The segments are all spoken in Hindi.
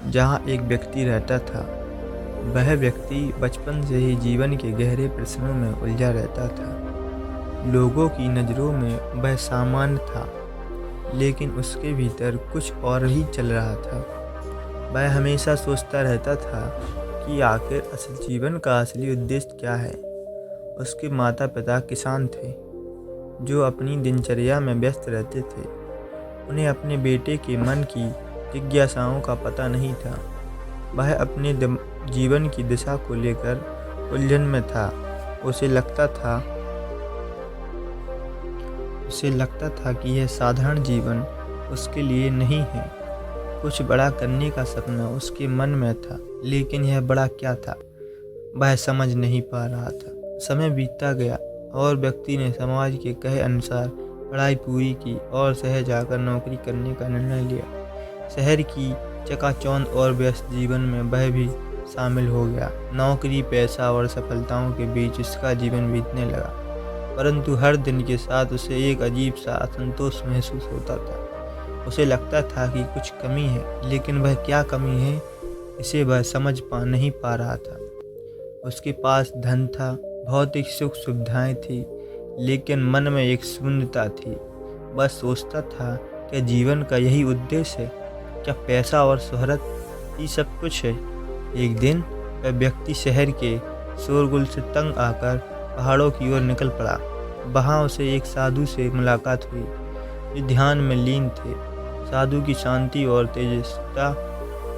जहाँ एक व्यक्ति रहता था। वह व्यक्ति बचपन से ही जीवन के गहरे प्रश्नों में उलझा रहता था। लोगों की नज़रों में वह सामान्य था, लेकिन उसके भीतर कुछ और ही चल रहा था। वह हमेशा सोचता रहता था कि आखिर असल जीवन का असली उद्देश्य क्या है। उसके माता पिता किसान थे, जो अपनी दिनचर्या में व्यस्त रहते थे। उन्हें अपने बेटे के मन की जिज्ञासाओं का पता नहीं था। वह अपने जीवन की दिशा को लेकर उलझन में था। उसे लगता था कि यह साधारण जीवन उसके लिए नहीं है। कुछ बड़ा करने का सपना उसके मन में था, लेकिन यह बड़ा क्या था, वह समझ नहीं पा रहा था। समय बीतता गया और व्यक्ति ने समाज के कहे अनुसार पढ़ाई पूरी की और शहर जाकर नौकरी करने का निर्णय लिया। शहर की चकाचौंध और व्यस्त जीवन में वह भी शामिल हो गया। नौकरी, पैसा और सफलताओं के बीच उसका जीवन बीतने लगा, परंतु हर दिन के साथ उसे एक अजीब सा असंतोष महसूस होता था। उसे लगता था कि कुछ कमी है, लेकिन वह क्या कमी है, इसे वह समझ नहीं पा रहा था। उसके पास धन था, भौतिक सुख सुविधाएं थी, लेकिन मन में एक शून्यता थी। वह सोचता था, क्या जीवन का यही उद्देश्य है? क्या पैसा और शोहरत ही सब कुछ है? एक दिन वह व्यक्ति शहर के शोरगुल से तंग आकर पहाड़ों की ओर निकल पड़ा। वहाँ उसे एक साधु से मुलाकात हुई, जो ध्यान में लीन थे। साधु की शांति और तेजस्विता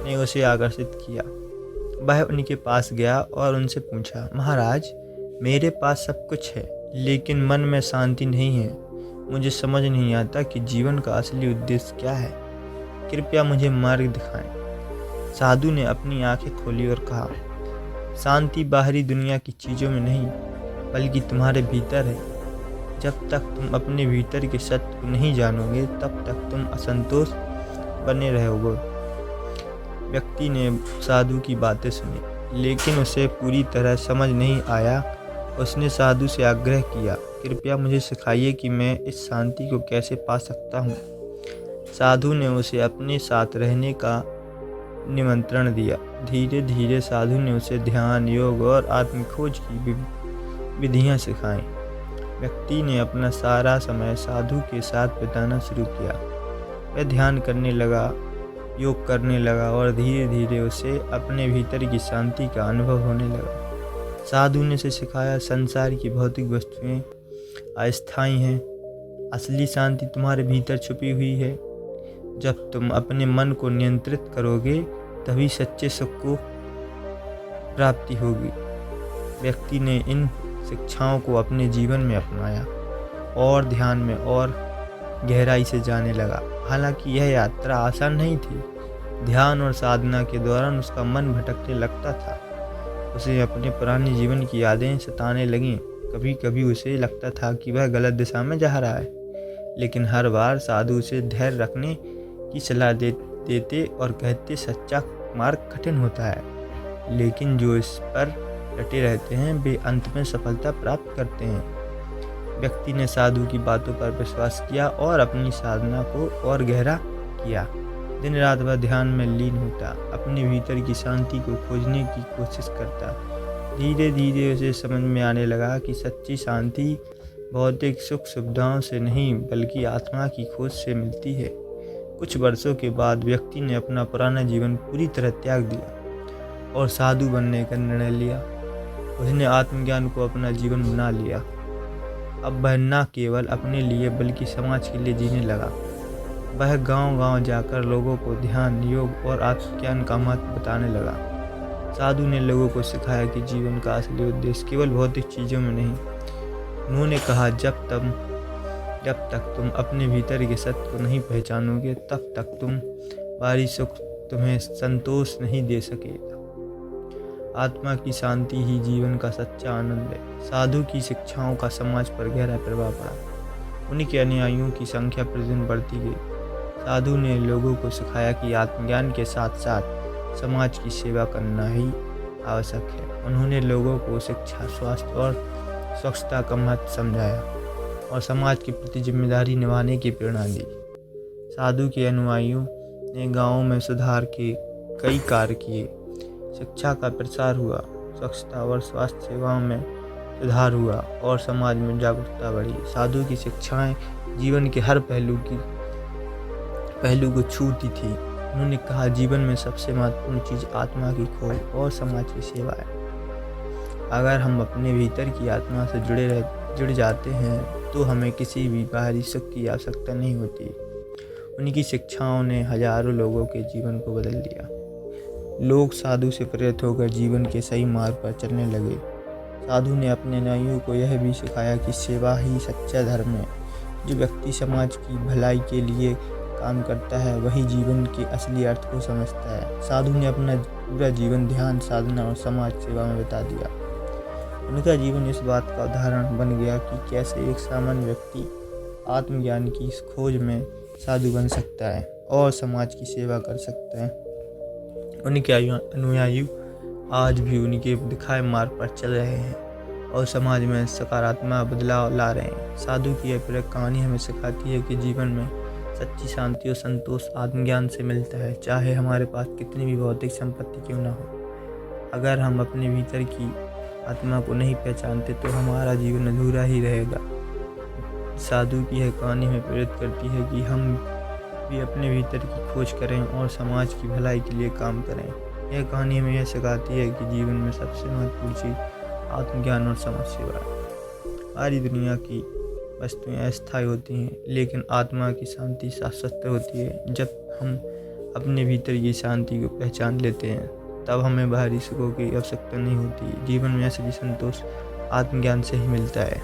ने उसे आकर्षित किया। वह उनके पास गया और उनसे पूछा, महाराज, मेरे पास सब कुछ है, लेकिन मन में शांति नहीं है। मुझे समझ नहीं आता कि जीवन का असली उद्देश्य क्या है। कृपया मुझे मार्ग दिखाएं। साधु ने अपनी आंखें खोली और कहा, शांति बाहरी दुनिया की चीज़ों में नहीं, बल्कि तुम्हारे भीतर है। जब तक तुम अपने भीतर के सत्य को नहीं जानोगे, तब तक तुम असंतोष बने रहोगे। व्यक्ति ने साधु की बातें सुनी, लेकिन उसे पूरी तरह समझ नहीं आया। उसने साधु से आग्रह किया, कृपया मुझे सिखाइए कि मैं इस शांति को कैसे पा सकता हूँ। साधु ने उसे अपने साथ रहने का निमंत्रण दिया। धीरे धीरे साधु ने उसे ध्यान, योग और आत्मखोज की विधियाँ सिखाईं। व्यक्ति ने अपना सारा समय साधु के साथ बिताना शुरू किया। वह ध्यान करने लगा, योग करने लगा और धीरे धीरे उसे अपने भीतर की शांति का अनुभव होने लगा। साधु ने उसे सिखाया, संसार की भौतिक वस्तुएं अस्थायी हैं, असली शांति तुम्हारे भीतर छुपी हुई है। जब तुम अपने मन को नियंत्रित करोगे, तभी सच्चे सुख को प्राप्ति होगी। व्यक्ति ने इन शिक्षाओं को अपने जीवन में अपनाया और ध्यान में और गहराई से जाने लगा। हालांकि यह यात्रा आसान नहीं थी। ध्यान और साधना के दौरान उसका मन भटकने लगता था। उसे अपने पुराने जीवन की यादें सताने लगीं। कभी कभी उसे लगता था कि वह गलत दिशा में जा रहा है, लेकिन हर बार साधु उसे धैर्य रखने की सलाह देते और कहते, सच्चा मार्ग कठिन होता है, लेकिन जो इस पर डटे रहते हैं वे अंत में सफलता प्राप्त करते हैं। व्यक्ति ने साधु की बातों पर विश्वास किया और अपनी साधना को और गहरा किया। दिन रात वह ध्यान में लीन होता, अपने भीतर की शांति को खोजने की कोशिश करता। धीरे धीरे उसे समझ में आने लगा कि सच्ची शांति भौतिक सुख सुविधाओं से नहीं, बल्कि आत्मा की खोज से मिलती है। कुछ वर्षों के बाद व्यक्ति ने अपना पुराना जीवन पूरी तरह त्याग दिया और साधु बनने का निर्णय लिया। उसने आत्मज्ञान को अपना जीवन बना लिया। अब वह न केवल अपने लिए बल्कि समाज के लिए जीने लगा। वह गांव-गांव जाकर लोगों को ध्यान, योग और आत्मज्ञान का महत्व बताने लगा। साधु ने लोगों को सिखाया कि जीवन का असली उद्देश्य केवल भौतिक चीज़ों में नहीं। उन्होंने कहा, जब तक तुम अपने भीतर के सत्य को नहीं पहचानोगे, तब तक बाहरी सुख तुम्हें संतोष नहीं दे सकेगा। आत्मा की शांति ही जीवन का सच्चा आनंद है। साधु की शिक्षाओं का समाज पर गहरा प्रभाव पड़ा। उनके अनुयायियों की संख्या प्रतिदिन बढ़ती गई। साधु ने लोगों को सिखाया कि आत्मज्ञान के साथ साथ समाज की सेवा करना ही आवश्यक है। उन्होंने लोगों को शिक्षा, स्वास्थ्य और स्वच्छता का महत्व समझाया और समाज के प्रति जिम्मेदारी निभाने की प्रेरणा दी। साधु के अनुयायियों ने गाँवों में सुधार के कई कार्य किए। शिक्षा का प्रसार हुआ, स्वच्छता और स्वास्थ्य सेवाओं में सुधार हुआ और समाज में जागरूकता बढ़ी। साधु की शिक्षाएं जीवन के हर पहलू को छूती थी। उन्होंने कहा, जीवन में सबसे महत्वपूर्ण चीज़ आत्मा की खोज और समाज की सेवा है। अगर हम अपने भीतर की आत्मा से जुड़ जाते हैं तो हमें किसी भी बाहरी सुख की आवश्यकता नहीं होती। उनकी शिक्षाओं ने हजारों लोगों के जीवन को बदल दिया। लोग साधु से प्रेरित होकर जीवन के सही मार्ग पर चलने लगे। साधु ने अपने अनुयायियों को यह भी सिखाया कि सेवा ही सच्चा धर्म है। जो व्यक्ति समाज की भलाई के लिए काम करता है वही जीवन के असली अर्थ को समझता है। साधु ने अपना पूरा जीवन ध्यान, साधना और समाज सेवा में बिता दिया। उनका जीवन इस बात का उदाहरण बन गया कि कैसे एक सामान्य व्यक्ति आत्मज्ञान की इस खोज में साधु बन सकता है और समाज की सेवा कर सकता है। उनके अनुयायी आज भी उनके दिखाए मार्ग पर चल रहे हैं और समाज में सकारात्मक बदलाव ला रहे हैं। साधु की यह प्रेरक कहानी हमें सिखाती है कि जीवन में सच्ची शांति और संतोष आत्मज्ञान से मिलता है, चाहे हमारे पास कितनी भी भौतिक संपत्ति क्यों ना हो। अगर हम अपने भीतर की आत्मा को नहीं पहचानते तो हमारा जीवन अधूरा ही रहेगा। साधु की यह कहानी हमें प्रेरित करती है कि हम भी अपने भीतर की खोज करें और समाज की भलाई के लिए काम करें। यह कहानी हमें यह सिखाती है कि जीवन में सबसे महत्वपूर्ण चीज़ आत्मज्ञान और समाज सेवा है। सारी दुनिया की वस्तुएं अस्थायी होती हैं, लेकिन आत्मा की शांति शाश्वत होती है। जब हम अपने भीतर की शांति को पहचान लेते हैं तब हमें बाहरी सुखों की आवश्यकता नहीं होती। जीवन में असली संतोष आत्मज्ञान से ही मिलता है।